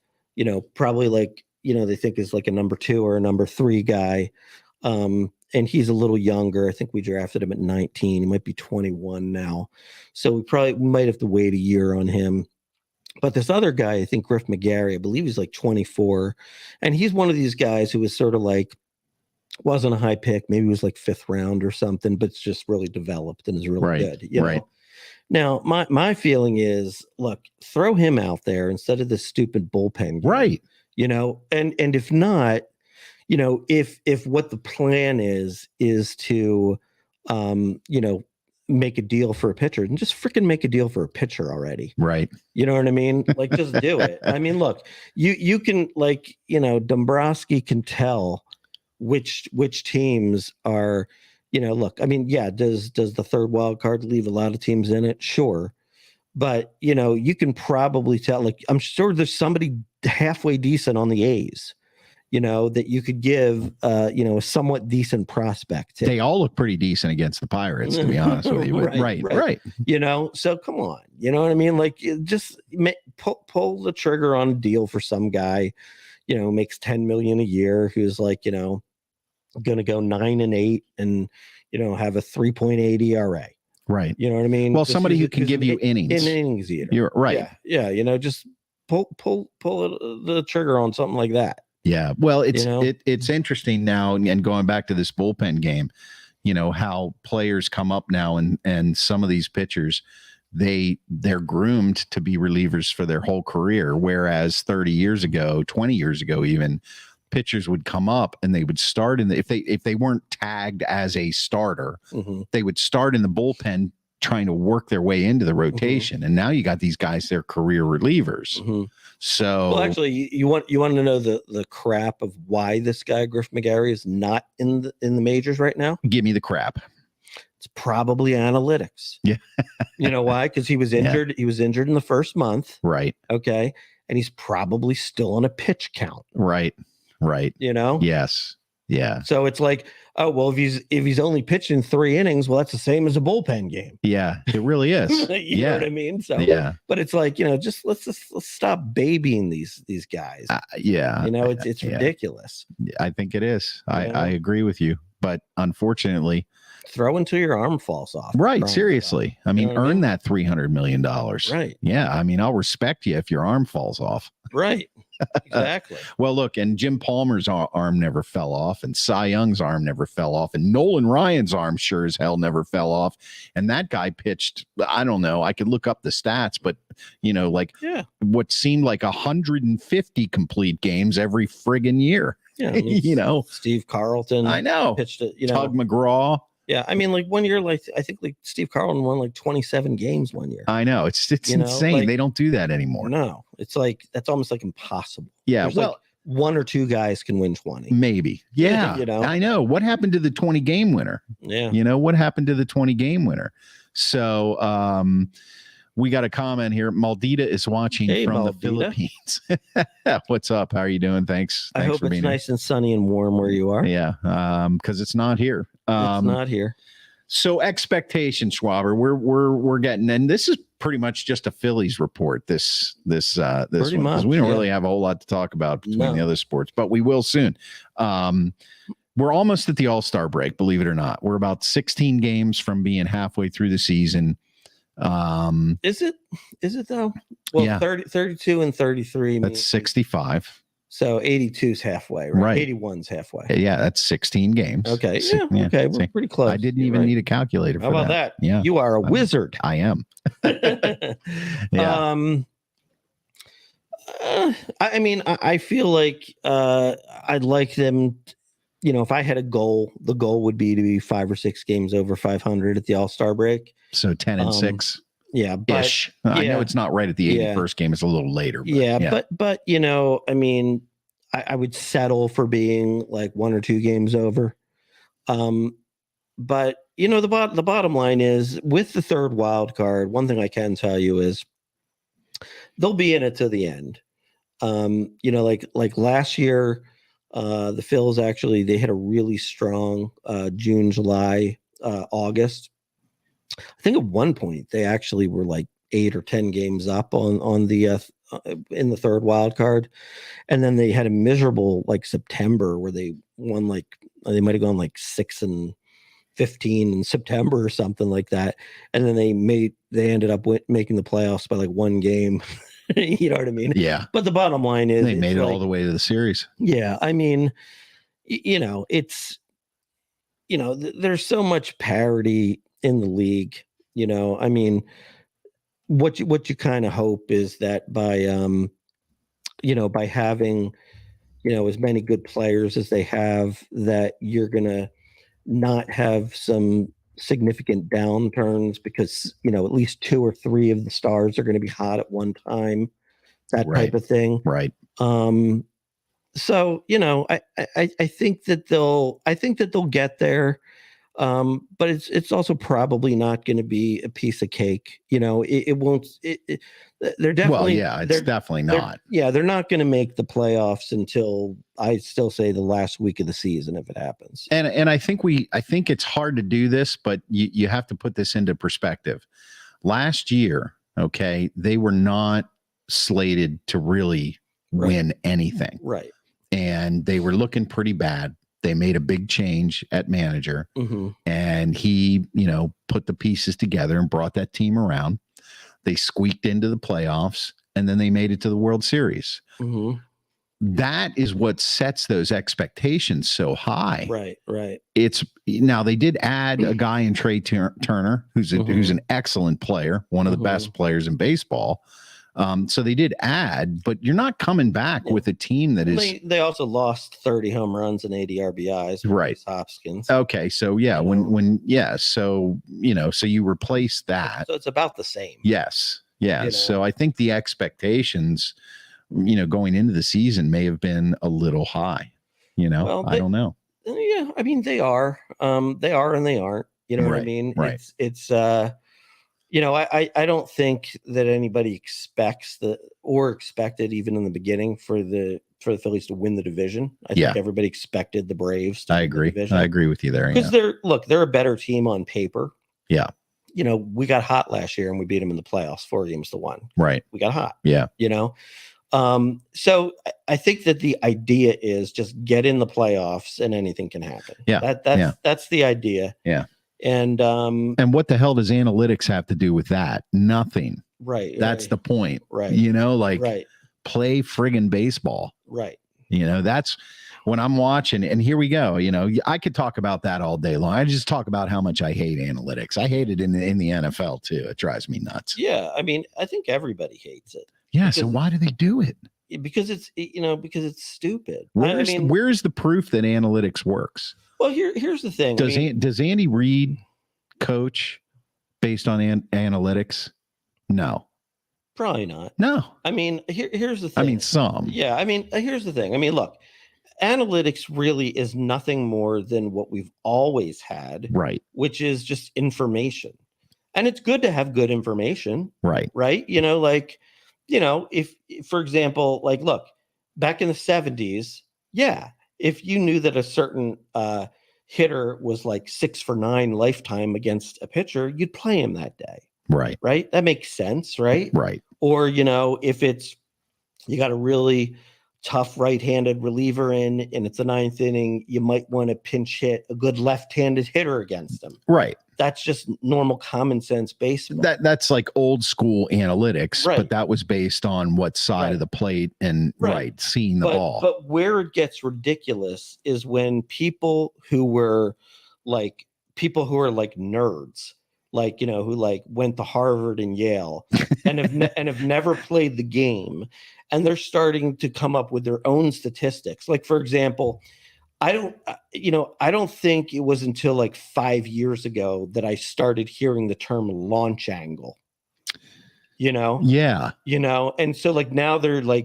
S2: probably like, they think is like a number 2 or a number 3 guy. And he's a little younger. I think we drafted him at 19. He might be 21 now. So we might have to wait a year on him. But this other guy, I think Griff McGarry, I believe he's like 24. And he's one of these guys who was sort of like, wasn't a high pick. Maybe it was like 5th round or something, but it's just really developed and is really good. You know? Now, my feeling is, look, throw him out there instead of this stupid bullpen game,
S1: right?
S2: And if not, if what the plan is to, make a deal for a pitcher, and just freaking make a deal for a pitcher already.
S1: Right.
S2: You know what I mean? Like, just do it. I mean, look, you can, like, Dombrowski can tell which teams are, look, I mean, yeah, does the 3rd wild card leave a lot of teams in it? Sure. But, you can probably tell, like, I'm sure there's somebody halfway decent on the A's, that you could give, a somewhat decent prospect to.
S1: They all look pretty decent against the Pirates, to be honest with you. Right.
S2: So come on, you know what I mean? Like, just pull the trigger on a deal for some guy, makes $10 million a year, who's like, going to go 9-8 and, have a 3.8 ERA.
S1: Right.
S2: You know what I mean?
S1: Well, somebody who can give you innings.
S2: An innings eater.
S1: You're right.
S2: Yeah. Just pull the trigger on something like that.
S1: Yeah. Well, it's interesting now, and going back to this bullpen game, how players come up now and some of these pitchers, they're groomed to be relievers for their whole career. Whereas 30 years ago, 20 years ago, even, pitchers would come up and they would start if they weren't tagged as a starter, they would start in the bullpen trying to work their way into the rotation. And now you got these guys, they're career relievers. So,
S2: well, actually, you want to know the crap of why this guy Griff McGarry is not in the majors right now?
S1: Give me the crap.
S2: It's probably analytics.
S1: Yeah.
S2: You know why? Because he was injured.
S1: Yeah.
S2: He was injured in the first month.
S1: Right.
S2: Okay. And he's probably still on a pitch count.
S1: Right. Right.
S2: You know?
S1: Yes. Yeah.
S2: So it's like, oh, well, if he's only pitching 3 innings, well, that's the same as a bullpen game.
S1: Yeah, it really is.
S2: You know what I mean? So
S1: yeah.
S2: But it's like, just let's stop babying these guys.
S1: Yeah.
S2: It's ridiculous.
S1: I think it is. I agree with you. But unfortunately,
S2: throw until your arm falls off.
S1: Right. Seriously. I mean, earn that $300 million.
S2: Right.
S1: Yeah. I mean, I'll respect you if your arm falls off.
S2: Right. Exactly.
S1: Well, look, and Jim Palmer's arm never fell off, and Cy Young's arm never fell off, and Nolan Ryan's arm sure as hell never fell off. And that guy pitched, I don't know, I could look up the stats, but what seemed like 150 complete games every friggin' year.
S2: Yeah, Steve Carlton.
S1: I know.
S2: Pitched it.
S1: Tug McGraw.
S2: Yeah, I mean, like 1 year, I think Steve Carlton won 27 games 1 year.
S1: I know, it's insane. They don't do that anymore.
S2: No, it's like that's almost like impossible.
S1: Yeah,
S2: there's 1 or 2 guys can win 20.
S1: Maybe. Yeah, I know. What happened to the 20 game winner?
S2: Yeah,
S1: what happened to the 20 game winner? So, we got a comment here. Maldita is watching from the Philippines. What's up? How are you doing? Thanks.
S2: I hope it's nice and sunny and warm where you are.
S1: Yeah, because it's not here.
S2: It's not here.
S1: So expectations, Schwaber, we're getting, and this is pretty much just a Phillies report. This one, because we don't really have a whole lot to talk about between the other sports, but we will soon. We're almost at the All-Star break, believe it or not. We're about 16 games from being halfway through the season.
S2: Is it though? Well, yeah. 32 and 33.
S1: That's 65.
S2: So 82 is halfway, right? 81's halfway.
S1: Yeah, that's 16 games.
S2: Okay. Yeah. Okay. We're pretty close.
S1: I didn't even need a calculator for
S2: that. How about that?
S1: Yeah.
S2: You are a wizard.
S1: I am.
S2: Yeah. I mean, I feel like I'd like them, if I had a goal, the goal would be to be 5 or 6 games over 500 at the All-Star break.
S1: So 10 and 6.
S2: Yeah, but
S1: I know it's not right at the 81st game; it's a little later. But
S2: but I mean, I would settle for being like 1 or 2 games over. But the bottom line is, with the third wild card, one thing I can tell you is they'll be in it to the end. Like last year, the Phils they had a really strong June, July, August. I think at one point they actually were like 8 or 10 games up on the in the third wild card, and then they had a miserable September where they won they might have gone 6 and 15 in September or something like that, and then they ended up making the playoffs by 1 game. You know what I mean?
S1: Yeah.
S2: But the bottom line is
S1: they made it all the way to the series.
S2: Yeah, I mean, it's there's so much parity in the league. I mean, what you kind of hope is that by by having as many good players as they have, that you're gonna not have some significant downturns, because at least 2 or 3 of the stars are going to be hot at one time, that type of thing.
S1: Right.
S2: So I think that they'll get there. But it's also probably not going to be a piece of cake. It won't. They're definitely.
S1: Well, yeah, it's definitely not.
S2: They're not going to make the playoffs until, I still say, the last week of the season, if it happens.
S1: And I think it's hard to do this, but you have to put this into perspective. Last year, they were not slated to really win anything.
S2: Right.
S1: And they were looking pretty bad. They made a big change at manager, and he, put the pieces together and brought that team around. They squeaked into the playoffs, and then they made it to the World Series. That is what sets those expectations so high.
S2: Right.
S1: It's now they did add a guy in Trey Turner, who's an excellent player, one of the best players in baseball. So they did add, but you're not coming back with a team that is.
S2: They also lost 30 home runs and 80 RBIs.
S1: Right.
S2: Hopkins.
S1: Okay. So yeah, so, so you replace that.
S2: So it's about the same.
S1: Yes. Yeah. So I think the expectations, going into the season may have been a little high, well, I don't know.
S2: Yeah. I mean, they are and they aren't, what I mean?
S1: Right.
S2: It's I don't think that anybody expected even in the beginning for the Phillies to win the division. I think everybody expected the Braves to
S1: win the division. I agree with you there.
S2: Because they're a better team on paper.
S1: Yeah.
S2: We got hot last year and we beat them in the playoffs 4 games to 1.
S1: Right.
S2: We got hot.
S1: Yeah.
S2: So I think that the idea is just get in the playoffs and anything can happen.
S1: Yeah.
S2: That's the idea.
S1: Yeah.
S2: And
S1: what the hell does analytics have to do with that? Nothing.
S2: Right.
S1: That's the point.
S2: Right.
S1: Play friggin' baseball.
S2: Right.
S1: That's when I'm watching, and here we go. I could talk about that all day long. I just talk about how much I hate analytics. I hate it in the NFL too. It drives me nuts.
S2: Yeah. I mean, I think everybody hates it.
S1: Yeah. So why do they do it?
S2: Because it's stupid.
S1: Where's the proof that analytics works?
S2: Well, here's the thing.
S1: Does Andy Reid coach based on analytics? No.
S2: Probably not.
S1: No.
S2: Here's the thing.
S1: Some.
S2: Yeah. Here's the thing. Look, analytics really is nothing more than what we've always had.
S1: Right.
S2: Which is just information. And it's good to have good information.
S1: Right.
S2: Right. If, for example, look, back in the 70s, if you knew that a certain hitter was 6 for 9 lifetime against a pitcher, you'd play him that day.
S1: Right.
S2: Right. That makes sense. Right.
S1: Right.
S2: Or, if you got a really tough right-handed reliever in and it's the 9th inning, you might want to pinch hit a good left-handed hitter against them.
S1: Right.
S2: That's just normal common sense baseball.
S1: That's like old school analytics, but that was based on what side of the plate and seeing the ball.
S2: But where it gets ridiculous is when people who are like nerds, who went to Harvard and Yale and have never played the game, and they're starting to come up with their own statistics. Like, for example, I don't think it was until 5 years ago that I started hearing the term launch angle.
S1: Yeah.
S2: And so now they're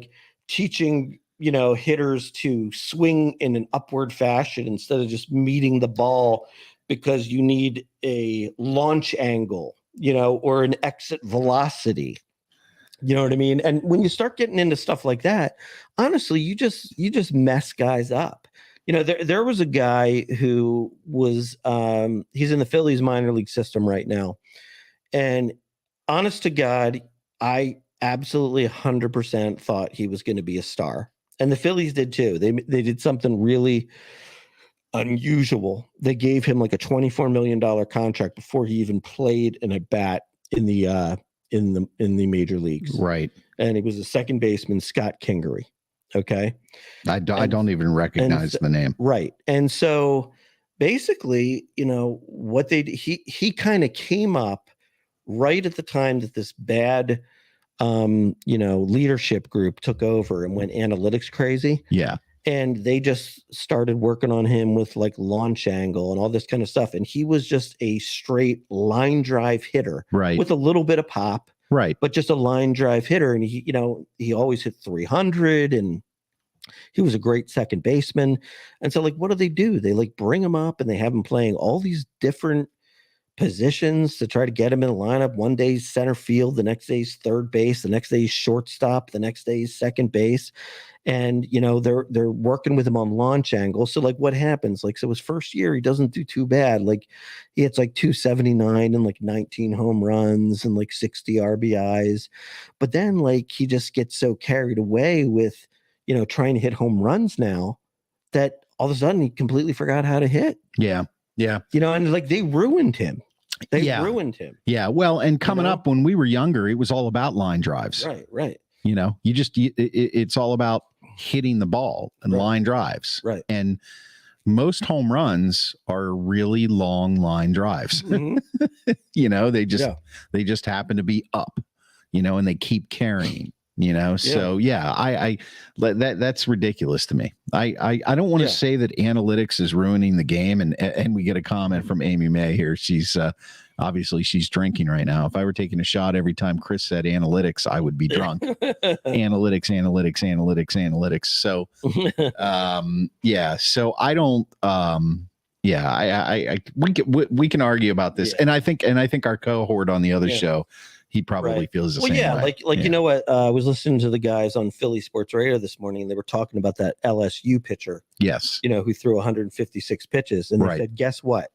S2: teaching, hitters to swing in an upward fashion instead of just meeting the ball, because you need a launch angle, or an exit velocity. You know what I mean? And when you start getting into stuff like that, honestly, you just mess guys up. There was a guy who was he's in the Phillies minor league system right now. And honest to God, I absolutely 100% thought he was going to be a star. And the Phillies did too. They did something really unusual. They gave him a $24 million contract before he even played in a bat in the major leagues.
S1: Right.
S2: And it was a second baseman, Scott Kingery. Okay.
S1: I don't even recognize the name.
S2: Right. And so basically, what he kind of came up right at the time that this bad, leadership group took over and went analytics crazy.
S1: Yeah.
S2: And they just started working on him with launch angle and all this kind of stuff. And he was just a straight line drive hitter,
S1: right,
S2: with a little bit of pop,
S1: right,
S2: but just a line drive hitter. And he always hit 300, and he was a great second baseman. And so what do? They bring him up and they have him playing all these different positions to try to get him in the lineup. One day he's center field, the next day he's third base, the next day he's shortstop, the next day he's second base. And they're working with him on launch angle. So what happens? So his first year he doesn't do too bad. He hits 279 and 19 home runs and 60 RBIs. But then he just gets so carried away with trying to hit home runs now that all of a sudden he completely forgot how to hit.
S1: Yeah. Yeah.
S2: And they ruined him. They ruined him.
S1: Yeah. Well, and coming up when we were younger, it was all about line drives.
S2: Right.
S1: It's all about hitting the ball and line drives.
S2: Right.
S1: And most home runs are really long line drives.
S2: Mm-hmm.
S1: They just happen to be up, and they keep carrying. So that's ridiculous to me. I don't want to say that analytics is ruining the game, and we get a comment from Amy May here. She's obviously she's drinking right now. If I were taking a shot every time Chris said analytics, I would be drunk. analytics. So so I don't we can argue about this, and I think our cohort on the other show, he probably feels the same way.
S2: You know what? I was listening to the guys on Philly Sports Radio this morning, and they were talking about that LSU pitcher.
S1: Yes.
S2: Who threw 156 pitches. And they said, guess what?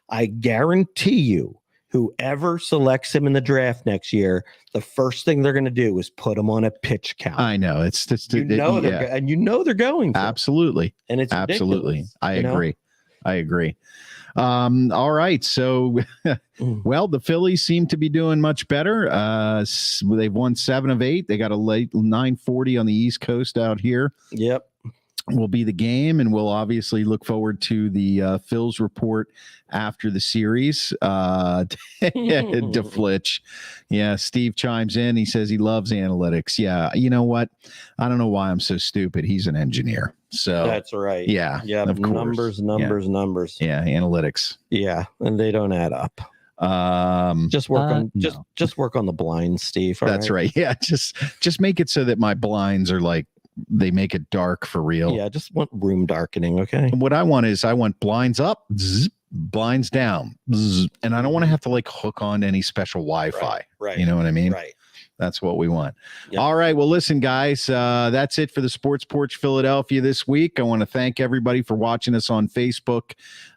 S2: I guarantee you, whoever selects him in the draft next year, the first thing they're going to do is put him on a pitch count.
S1: I know. It's just,
S2: they're going to.
S1: Absolutely.
S2: And it's
S1: absolutely. I agree. All right. So, well, the Phillies seem to be doing much better. They've won 7 of 8. They got a late 9:40 on the East Coast out here.
S2: Yep.
S1: Will be the game, and we'll obviously look forward to the Phils report after the series. DeFlitch. Yeah, Steve chimes in. He says he loves analytics. Yeah, you know what? I don't know why I'm so stupid. He's an engineer. So
S2: that's right.
S1: Yeah. Of course.
S2: Numbers.
S1: Yeah, analytics.
S2: Yeah, and they don't add up. Just work on the blinds, Steve.
S1: That's right. Yeah, just make it so that my blinds are like, they make it dark for real.
S2: Yeah, just want room darkening. Okay.
S1: What I want is blinds up, blinds down, and I don't want to have to like hook on to any special Wi-Fi.
S2: Right.
S1: You know what I mean?
S2: Right.
S1: That's what we want.
S2: Yep.
S1: All right. Well, listen, guys, that's it for the Sports Porch Philadelphia this week. I want to thank everybody for watching us on Facebook,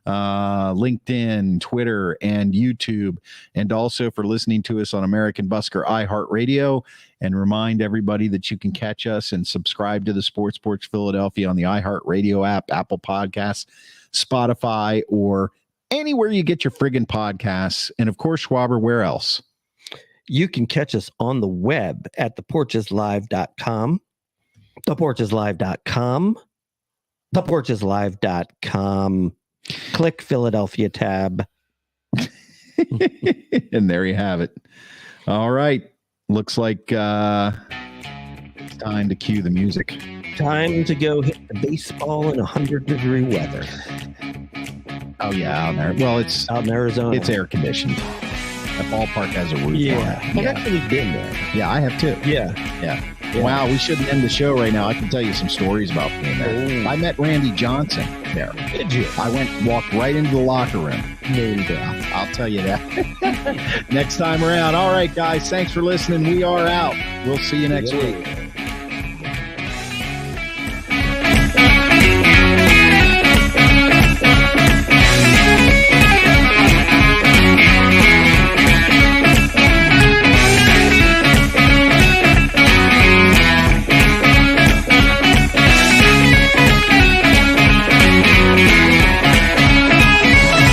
S1: LinkedIn, Twitter, and YouTube, and also for listening to us on American Busker iHeartRadio, and remind everybody that you can catch us and subscribe to the Sports Porch Philadelphia on the iHeartRadio app, Apple Podcasts, Spotify, or anywhere you get your friggin' podcasts. And of course, Schwaber, where else?
S2: You can catch us on the web at theporcheslive.com, theporcheslive.com, click Philadelphia tab.
S1: And there you have it. All right. Looks like it's time to cue the music.
S2: Time to go hit the baseball in 100-degree weather.
S1: Oh, yeah, out there. Well, it's
S2: out in Arizona.
S1: It's air conditioned. The ballpark has a roof on it.
S2: I've actually been there.
S1: Yeah, I have too.
S2: Yeah.
S1: Wow, we shouldn't end the show right now. I can tell you some stories about being there. I met Randy Johnson there.
S2: Did you?
S1: I walked right into the locker room.
S2: Name drop.
S1: I'll tell you that. Next time around. All right, guys, thanks for listening. We are out. We'll see you next week.